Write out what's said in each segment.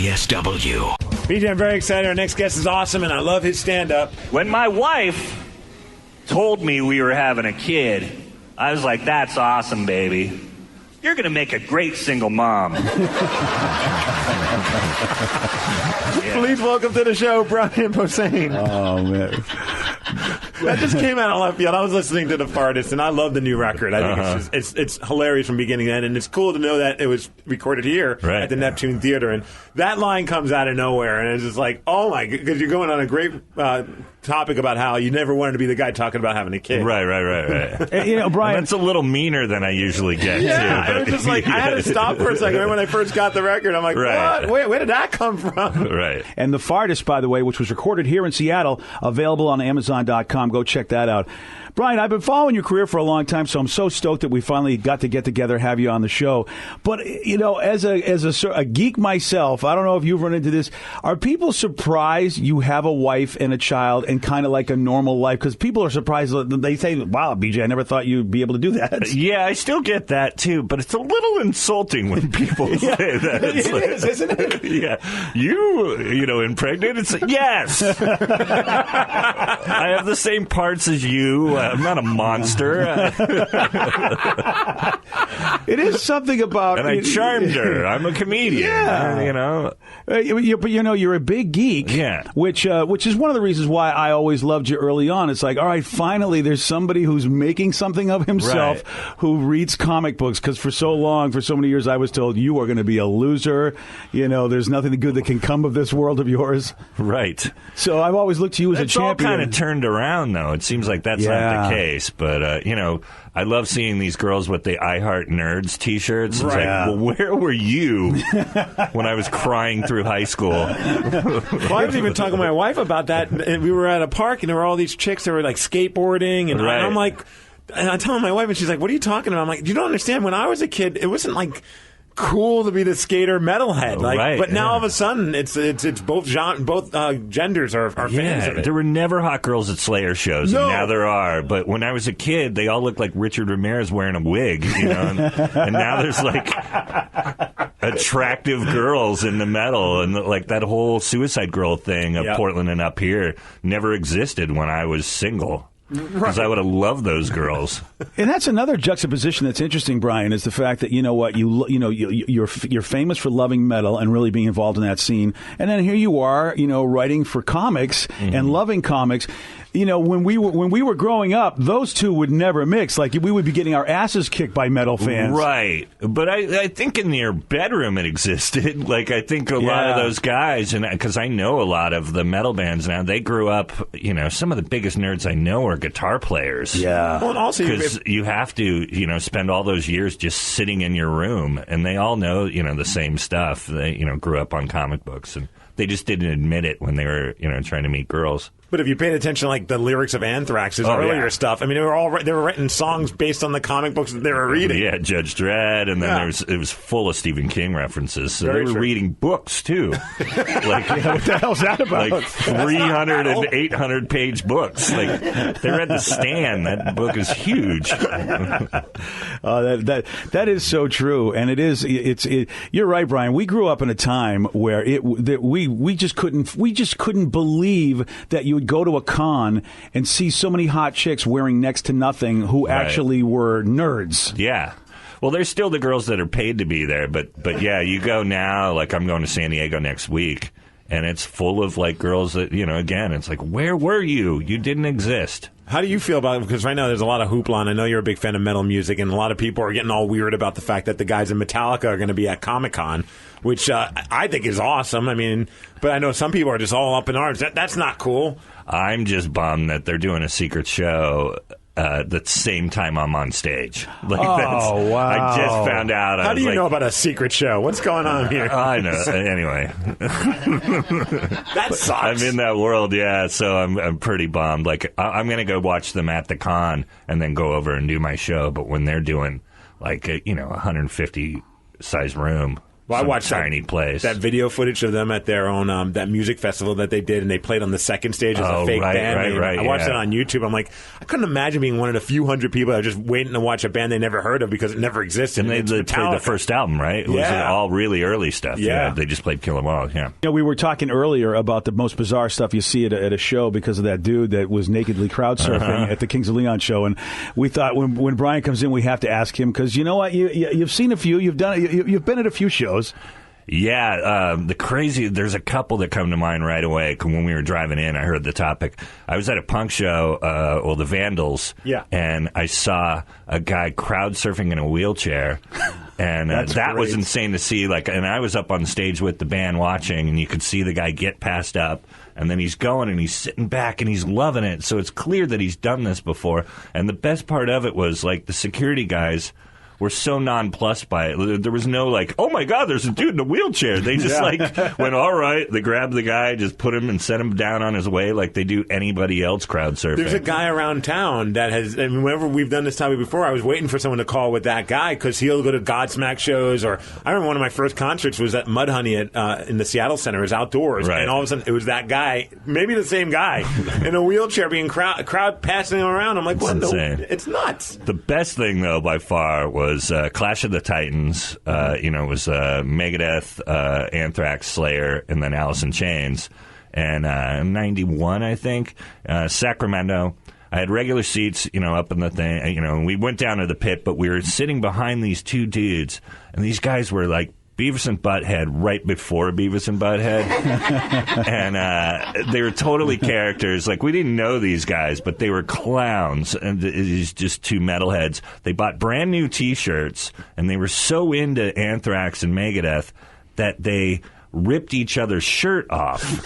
KISW. BJ, I'm very excited. Our next guest is awesome, and I love his stand-up. When my wife told me we were having a kid, I was like, that's awesome, baby. You're going to make a great single mom. Please welcome to the show, Brian Posehn. Oh, man. That just came out of left field. I was listening to The Fartist, and I love the new record. I think it's hilarious from beginning to end, and it's cool to know that it was recorded here at the Neptune Theater. And that line comes out of nowhere, and it's just like, oh my, because you're going on a great topic about how you never wanted to be the guy talking about having a kid. Right. You know, Brian, that's a little meaner than I usually get, too. But it was just like, I had to stop for a second. Right when I first got the record, I'm like, what? Where did that come from? Right. And The Fartist, by the way, which was recorded here in Seattle, available on Amazon.com. Go check that out. Brian, I've been following your career for a long time, so I'm so stoked that we finally got to get together, have you on the show. But, you know, as a geek myself, I don't know if you've run into this. Are people surprised you have a wife and a child and kind of like a normal life? Because people are surprised. They say, wow, BJ, I never thought you'd be able to do that. Yeah, I still get that, too. But it's a little insulting when people say that. It is, isn't it? Yeah. You know, impregnated? Yes. I have the same parts as you. I'm not a monster. It is something about... And I charmed her. I'm a comedian. Yeah. You know? But, you know, you're a big geek. Yeah. Which is one of the reasons why I always loved you early on. It's like, all right, finally, there's somebody who's making something of himself who reads comic books. Because for so long, for so many years, I was told you are going to be a loser. You know, there's nothing good that can come of this world of yours. Right. So I've always looked to you as a champion. It's all kind of turned around, though. It seems like that's not the case. But, you know, I love seeing these girls with the I Heart Nerds T-shirts. It's like, well, where were you when I was crying through high school? Well, I was even talking to my wife about that. And we were at a park, and there were all these chicks that were, like, skateboarding. And I'm like, and I'm telling my wife, and she's like, what are you talking about? I'm like, you don't understand. When I was a kid, it wasn't like cool to be the skater metalhead, but now all of a sudden it's both genders are fans of it. There were never hot girls at Slayer shows, and now there are. But when I was a kid, they all looked like Richard Ramirez wearing a wig, you know. And now there's like attractive girls in the metal, and like that whole Suicide Girl thing of Portland and Up Here never existed when I was single. Because I would have loved those girls. And that's another juxtaposition that's interesting, Brian, is the fact that, you know what, you're famous for loving metal and really being involved in that scene. And then here you are, you know, writing for comics and loving comics. You know, when we were growing up, those two would never mix. Like, we would be getting our asses kicked by metal fans. Right. But I think in their bedroom it existed. Like, I think a lot of those guys, and because I know a lot of the metal bands now, they grew up, you know, some of the biggest nerds I know are guitar players. Yeah. Well, and also, because you have to, you know, spend all those years just sitting in your room, and they all know, you know, the same stuff. They, you know, grew up on comic books, and they just didn't admit it when they were, you know, trying to meet girls. But if you paid attention, like the lyrics of Anthrax's earlier stuff, I mean, they were writing songs based on the comic books that they were reading. Yeah, Judge Dredd, and then it was full of Stephen King references. So they were reading books too. Like, what the hell's that about? Like 300 and 800 page books. Like, they read The Stand. That book is huge. That is so true, and it is. You're right, Brian. We grew up in a time where we just couldn't believe that you would go to a con and see so many hot chicks wearing next to nothing who actually were nerds. Yeah. Well, there's still the girls that are paid to be there, but yeah, you go now, like I'm going to San Diego next week, and it's full of like girls that, you know, again, it's like, where were you? You didn't exist. How do you feel about it? Because right now there's a lot of hoopla, and I know you're a big fan of metal music, and a lot of people are getting all weird about the fact that the guys in Metallica are going to be at Comic-Con, which I think is awesome. I mean, but I know some people are just all up in arms. That's not cool. I'm just bummed that they're doing a secret show the same time I'm on stage. Like, wow. I just found out. How do you know about a secret show? What's going on here? I know. Anyway. That sucks. I'm in that world, yeah, so I'm pretty bummed. Like, I'm going to go watch them at the con and then go over and do my show, but when they're doing, like, 150 size room, Well, I watched tiny place. That video footage of them at their own that music festival that they did, and they played on the second stage as a fake band. Right. I watched it on YouTube. I'm like, I couldn't imagine being one of the few hundred people that are just waiting to watch a band they never heard of because it never existed. And they played the first album, right? It was all really early stuff. Yeah. They just played Kill 'Em All. Yeah. We were talking earlier about the most bizarre stuff you see at a show because of that dude that was nakedly crowd surfing at the Kings of Leon show, and we thought when Brian comes in, we have to ask him because you know what, you've seen a few, you've been at a few shows. Yeah, there's a couple that come to mind right away. When we were driving in, I heard the topic. I was at a punk show, the Vandals, and I saw a guy crowd surfing in a wheelchair. And that was insane to see. And I was up on stage with the band watching, and you could see the guy get passed up, and then he's going, and he's sitting back, and he's loving it. So it's clear that he's done this before. And the best part of it was, the security guys were so nonplussed by it. There was no oh my God, there's a dude in a wheelchair. They just went, all right. They grabbed the guy, just put him and sent him down on his way like they do anybody else crowd surfing. There's a guy around town that has, and whenever we've done this topic before, I was waiting for someone to call with that guy because he'll go to Godsmack shows, or I remember one of my first concerts was at Mudhoney in the Seattle Center. It was outdoors, and all of a sudden it was that guy, maybe the same guy, in a wheelchair being crowd passing him around. I'm like, what? It's nuts. The best thing, though, by far was Clash of the Titans. It was Megadeth, Anthrax, Slayer, and then Alice in Chains. And 91, I think, Sacramento. I had regular seats, up in the thing. And we went down to the pit, but we were sitting behind these two dudes, and these guys were like Beavis and Butthead right before Beavis and Butthead. And they were totally characters. We didn't know these guys, but they were clowns. And these just two metalheads. They bought brand new T-shirts, and they were so into Anthrax and Megadeth that they ripped each other's shirt off.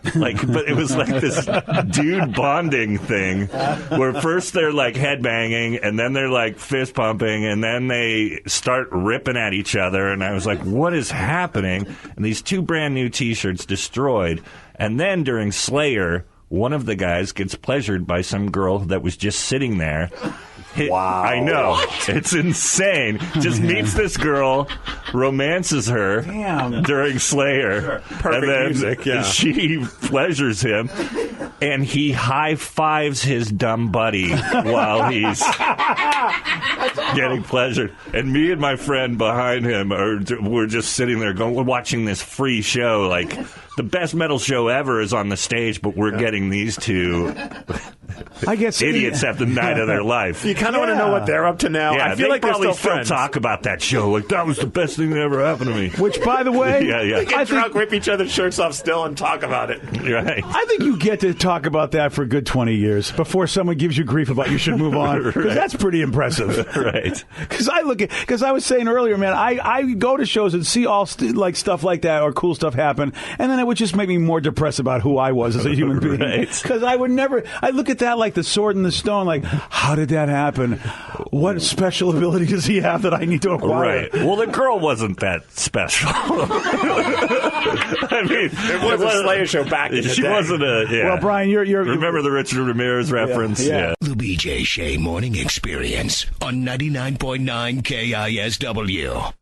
But it was this dude bonding thing where first they're headbanging, and then they're fist pumping, and then they start ripping at each other. And I was like, what is happening? And these two brand new T-shirts destroyed. And then during Slayer, one of the guys gets pleasured by some girl that was just sitting there. Wow. I know. What? It's insane. Just meets this girl, romances her during Slayer. Sure. Perfect music, yeah. She pleasures him, and he high-fives his dumb buddy while he's getting pleasured. And me and my friend behind him we're just sitting there we're watching this free show. The best metal show ever is on the stage, but we're getting these two idiots at the night of their life. You kind of want to know what they're up to now. Yeah, I feel they like they're probably still friends. talk about that show. That was the best thing that ever happened to me. Which, by the way, They get drunk, rip each other's shirts off still, and talk about it. Right. I think you get to talk about that for a good 20 years before someone gives you grief about you should move on. Because that's pretty impressive. Right. Because I was saying earlier, man, I go to shows and see all stuff like that or cool stuff happen, and then it would just make me more depressed about who I was as a human being. Because I look at that like the sword and the stone, how did that happen? What special ability does he have that I need to acquire? Right. Well, the girl wasn't that special. I mean, it was a Slayer show back in the day. She wasn't a. Yeah. Well, Brian, you're remember the Richard Ramirez reference? Yeah. The BJ Shea Morning Experience on 99.9 KISW.